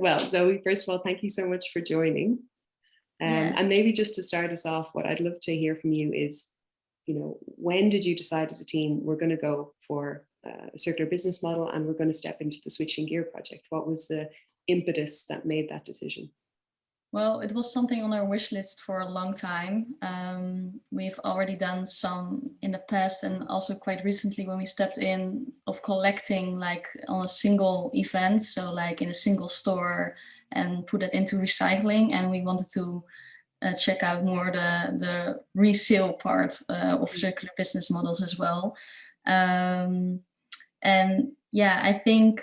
Well, Zoe, first of all, thank you so much for joining. And maybe just to start us off, what I'd love to hear from you is, when did you decide as a team we're going to go for a circular business model and we're going to step into the switching gear project? What was the impetus that made that decision? Well, it was something on our wish list for a long time. We've already done some in the past, and also quite recently when we stepped in, of collecting like on a single event, so like in a single store, and put it into recycling. And we wanted to check out more the resale part of circular business models as well. And yeah, I think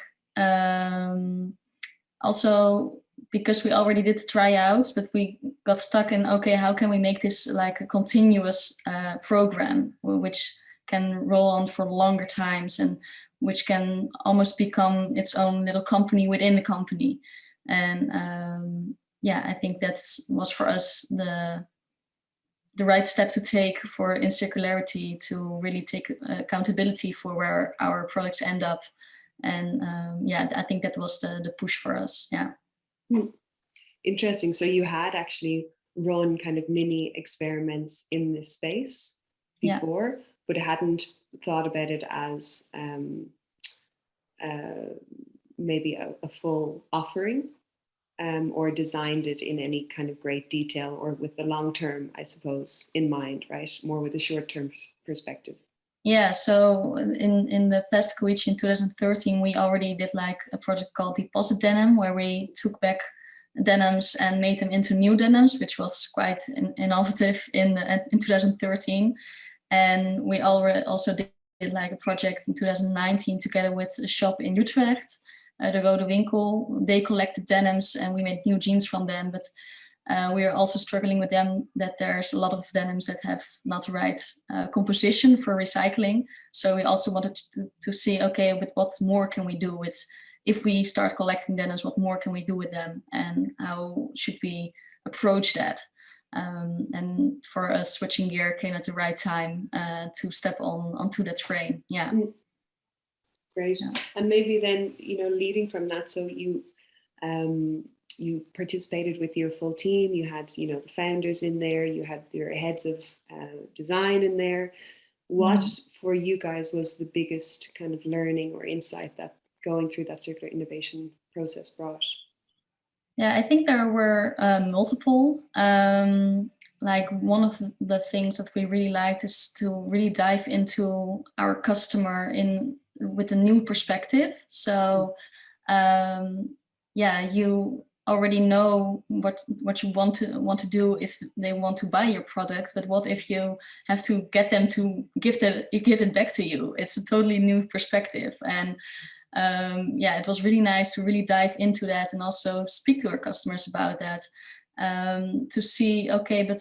also because we already did tryouts, but we got stuck in, okay, how can we make this like a continuous program, which can roll on for longer times and which can almost become its own little company within the company. And yeah, I think that was for us the right step to take for in circularity, to really take accountability for where our products end up. And yeah, I think that was the push for us. Yeah. Interesting. So you had actually run kind of mini experiments in this space before, but hadn't thought about it as maybe a full offering, or designed it in any kind of great detail, or with the long term, I suppose, in mind, right? More with a short term perspective. Yeah, so in the past Kuyichi in 2013, we already did like a project called Deposit Denim, where we took back denims and made them into new denims, which was quite innovative in 2013. And we already also did like a project in 2019 together with a shop in Utrecht, the Rode Winkel. They collected denims and we made new jeans from them, but we are also struggling with them that there's a lot of denims that have not the right composition for recycling. So we also wanted to see, okay, but what more can we do with, if we start collecting denims, what more can we do with them, and how should we approach that? And for us, switching gear came at the right time to step onto that train. Yeah. Great. Yeah. And maybe then, leading from that, so you participated with your full team, you had, the founders in there, you had your heads of design in there. What for you guys was the biggest kind of learning or insight that going through that circular innovation process brought? Yeah, I think there were multiple. Like one of the things that we really liked is to really dive into our customer with a new perspective. So yeah, you already know what you want to do if they want to buy your product, but what if you have to get them to give it back to you? It's a totally new perspective. And yeah, it was really nice to really dive into that and also speak to our customers about that, to see, okay, but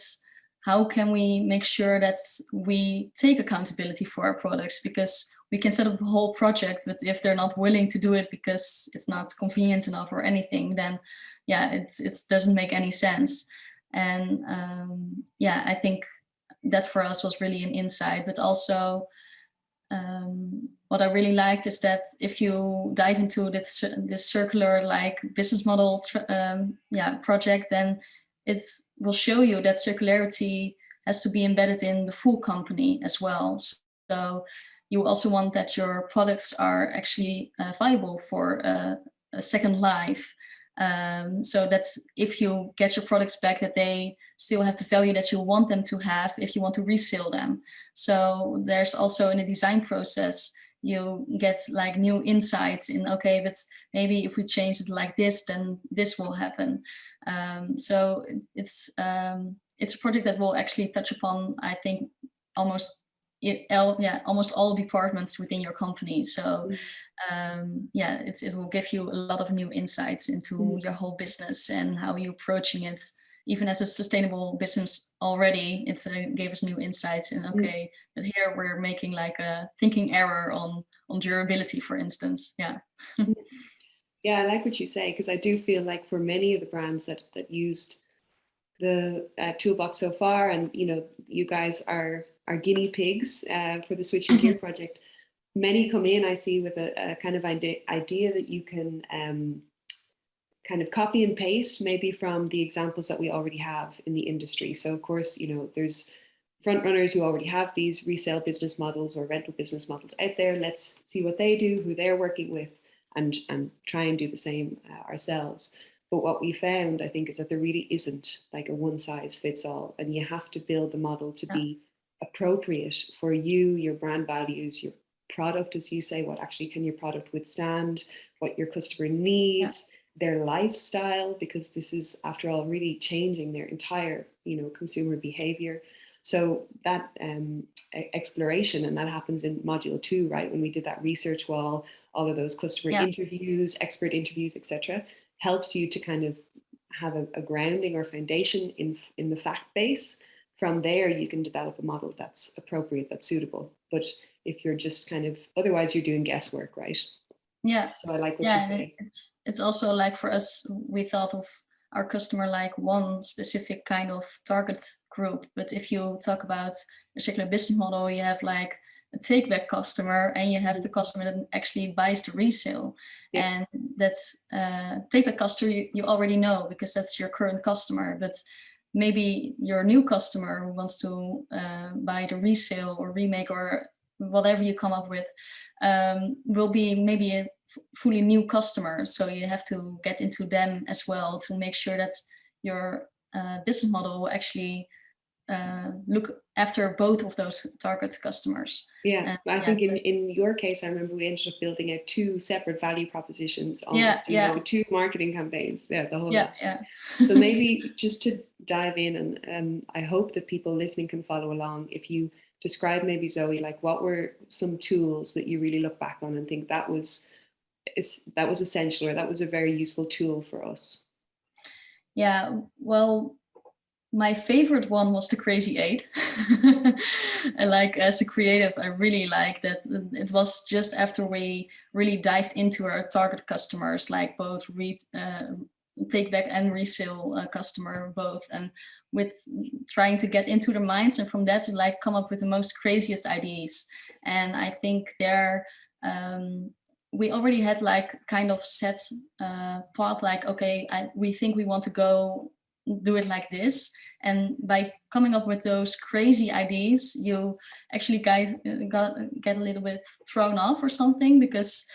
how can we make sure that we take accountability for our products? Because we can set up a whole project, but if they're not willing to do it because it's not convenient enough or anything, then yeah, it doesn't make any sense. And yeah, I think that for us was really an insight, but also what I really liked is that if you dive into this circular like business model project, then it will show you that circularity has to be embedded in the full company as well. So you also want that your products are actually viable for a second life. So that's if you get your products back, that they still have the value that you want them to have if you want to resell them. So there's also in the design process, you get like new insights in, okay, but maybe if we change it like this, then this will happen. So it's a project that will actually touch upon, I think, almost all departments within your company. So yeah, it will give you a lot of new insights into your whole business and how you're approaching it. Even as a sustainable business already, it gave us new insights in, okay, but here we're making like a thinking error on durability, for instance. Yeah. Yeah, I like what you say, because I do feel like for many of the brands that used the toolbox so far, and you guys are guinea pigs for the Switching Gear project. Many come in, I see, with a kind of idea that you can kind of copy and paste maybe from the examples that we already have in the industry. So of course, there's front runners who already have these resale business models or rental business models out there. Let's see what they do, who they're working with, and try and do the same ourselves. But what we found, I think, is that there really isn't like a one size fits all, and you have to build the model to be appropriate for you, your brand values, your product, as you say, what actually can your product withstand, what your customer needs, their lifestyle, because this is, after all, really changing their entire, consumer behavior. So that exploration, and that happens in module 2, right? When we did that research wall, all of those customer interviews, expert interviews, etc., helps you to kind of have a grounding or foundation in the fact base. From there, you can develop a model that's appropriate, that's suitable. But if you're just kind of, otherwise you're doing guesswork, right? Yeah. So I like what you say. It's also like, for us, we thought of our customer like one specific kind of target group. But if you talk about a circular business model, you have like a take back customer, and you have the customer that actually buys the resale. And that's take back customer you already know, because that's your current customer. But maybe your new customer who wants to buy the resale or remake or whatever you come up with will be maybe a fully new customer. So you have to get into them as well to make sure that your business model will actually look after both of those target customers. Yeah, I think in your case, I remember we ended up building out 2 separate value propositions, almost, 2 marketing campaigns. Yeah, the whole lot. So maybe just to dive in, and I hope that people listening can follow along. If you describe maybe, Zoe, like what were some tools that you really look back on and think that was essential, or that was a very useful tool for us? Yeah, well, my favorite one was the Crazy 8. And like, as a creative, I really like that. It was just after we really dived into our target customers, like both take back and resale customer both, and with trying to get into their minds, and from that to like come up with the most craziest ideas. And I think there we already had like kind of set path, like, okay, we think we want to go do it like this. And by coming up with those crazy ideas, you actually get a little bit thrown off or something, because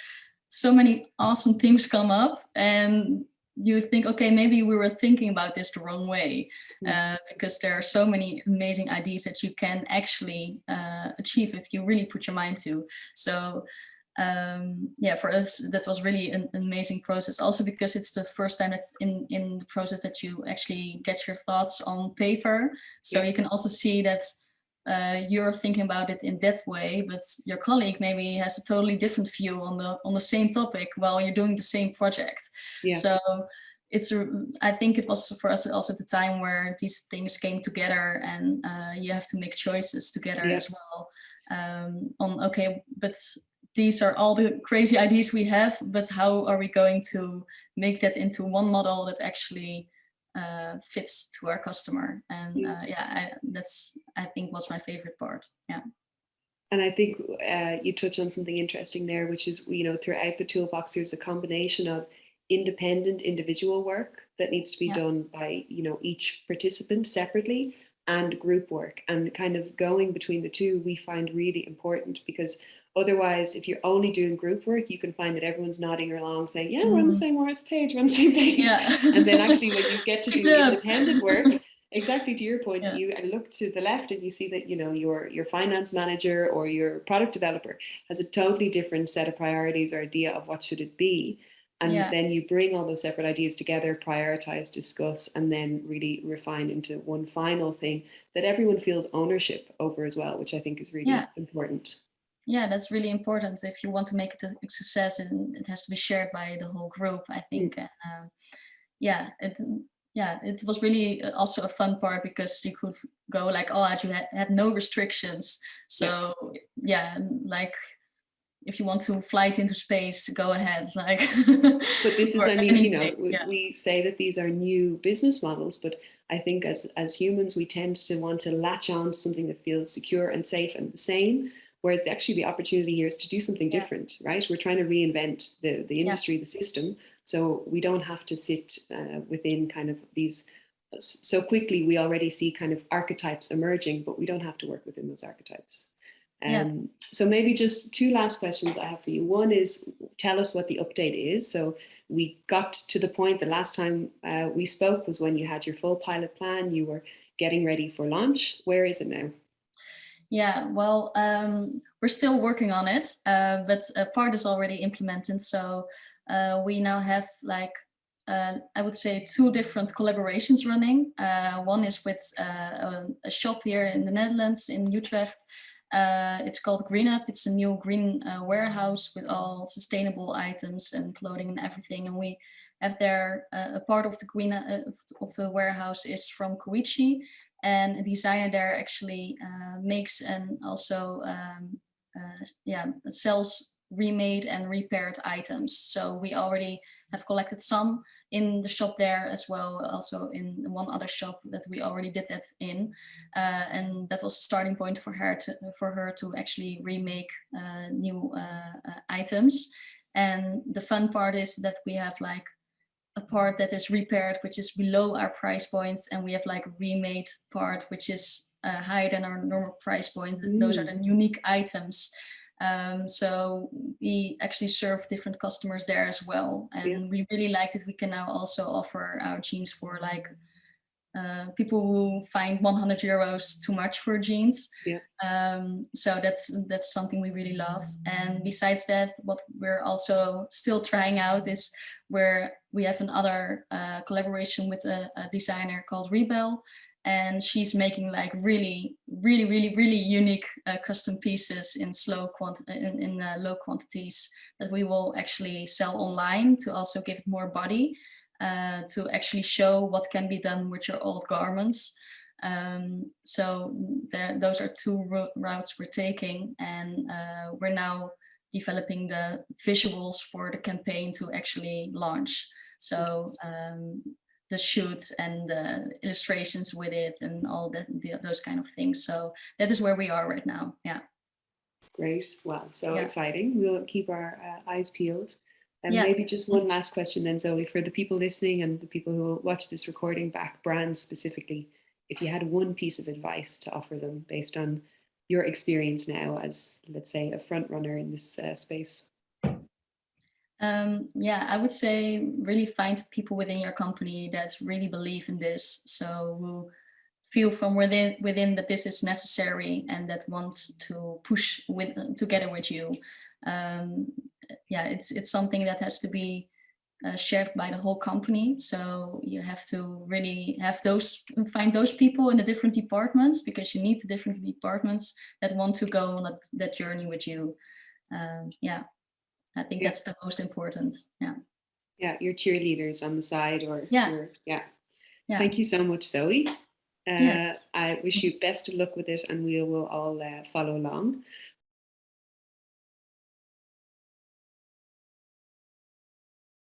so many awesome things come up and you think, okay, maybe we were thinking about this the wrong way, because there are so many amazing ideas that you can actually achieve if you really put your mind to. So for us, that was really an amazing process, also because it's the first time that's in the process that you actually get your thoughts on paper. So you can also see that you're thinking about it in that way, but your colleague maybe has a totally different view on the same topic while you're doing the same project. So I think it was for us also the time where these things came together, and you have to make choices together as well, on, okay, but these are all the crazy ideas we have, but how are we going to make that into one model that actually fits to our customer? And that's, I think, was my favorite part. And I think you touch on something interesting there, which is, throughout the toolbox, there's a combination of independent individual work that needs to be done by, each participant separately, and group work. And kind of going between the two, we find really important, because otherwise, if you're only doing group work, you can find that everyone's nodding along saying, yeah, we're on the same page, we're on the same page. And then actually when you get to do independent work, exactly to your point, you look to the left and you see that, your finance manager or your product developer has a totally different set of priorities or idea of what should it be. And then you bring all those separate ideas together, prioritize, discuss, and then really refine into one final thing that everyone feels ownership over as well, which I think is really important. Yeah, that's really important. If you want to make it a success, and it has to be shared by the whole group, I think. It was really also a fun part, because you could go like, oh, you had no restrictions. So like, if you want to fly into space, go ahead. Like, but this is, we say that these are new business models, but I think as humans, we tend to want to latch on to something that feels secure and safe and the same. Whereas actually the opportunity here is to do something different, right? We're trying to reinvent the industry, the system. So we don't have to sit within kind of these, so quickly we already see kind of archetypes emerging, but we don't have to work within those archetypes. So maybe just two last questions I have for you. One is, tell us what the update is. So we got to the point, the last time we spoke was when you had your full pilot plan, you were getting ready for launch. Where is it now? Yeah, well, we're still working on it, but a part is already implemented. So we now have like, I would say 2 different collaborations running. One is with a shop here in the Netherlands, in Utrecht. It's called Green Up. It's a new green warehouse with all sustainable items and clothing and everything. And we have there a part of the green of the warehouse is from Kuyichi, and a designer there actually makes and also sells remade and repaired items. So we already have collected some in the shop there as well, also in one other shop that we already did that in, and that was a starting point for her to actually remake new items. And the fun part is that we have like a part that is repaired, which is below our price points, and we have like a remade part, which is higher than our normal price point. Those are the unique items. So we actually serve different customers there as well. And we really liked it. We can now also offer our jeans for like people who find 100 euros too much for jeans. So that's something we really love. And besides that, what we're also still trying out is where we have another collaboration with a designer called Rebel. And she's making like really unique custom pieces in low quantities that we will actually sell online to also give it more body, to actually show what can be done with your old garments. So those are 2 routes we're taking, and we're now developing the visuals for the campaign to actually launch. So the shoots and the illustrations with it and all that, those kind of things. So that is where we are right now. Yeah. Great. Wow. So exciting. We'll keep our eyes peeled. And maybe just one last question then, Zoe, for the people listening and the people who will watch this recording back, brands specifically, if you had one piece of advice to offer them based on your experience now as, let's say, a front runner in this space. I would say really find people within your company that really believe in this. So who feel from within that this is necessary and that wants to push together with you. It's something that has to be shared by the whole company. So you have to really find those people in the different departments, because you need the different departments that want to go on that journey with you. I think that's the most important. Yeah, your cheerleaders on the side, or Thank you so much, Zoe. I wish you best of luck with it, and we will all follow along.